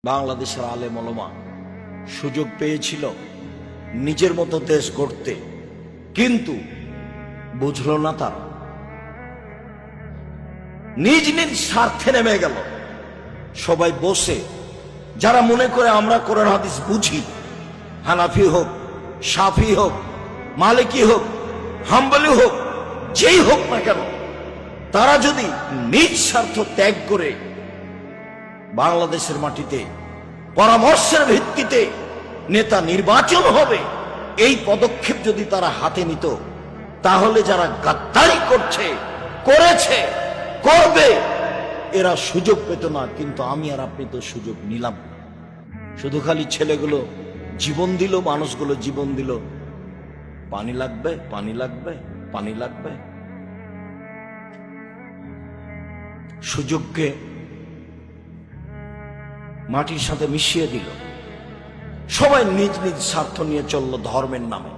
বাংলাদেশের আলেম ওলামা সুযোগ পেয়েছিল নিজের মতো দেশ গড়তে, কিন্তু বুঝল না তারা, নিজ নিজ স্বার্থে নেমে গেল। সবাই বসে যারা মনে করে আমরা কোরআন হাদিস বুঝি, হানাফি হোক, শাফি হোক, মালিকি হোক, হাম্বলি হোক, যেই হোক না কেন, তারা যদি নিজ স্বার্থ ত্যাগ করে বাংলাদেশের মাটিতে পরামর্শের ভিত্তিতে নেতা নির্বাচন হবে, এই পদক্ষেপ যদি তারা হাতে নিত, তাহলে যারা গাদ্দারি করছে, করেছে, করবে, এরা সুযোগ পেত না। কিন্তু আমি আর আপনি তো সুযোগ নিলাম। শুধু খালি ছেলেগুলো জীবন দিল, মানুষগুলো জীবন দিল, পানি লাগবে, পানি লাগবে, পানি লাগবে। সুযোগকে মাটির সাথে মিশিয়ে দিল। সবাই নিজ নিজ স্বার্থ নিয়ে চলল ধর্মের নামে।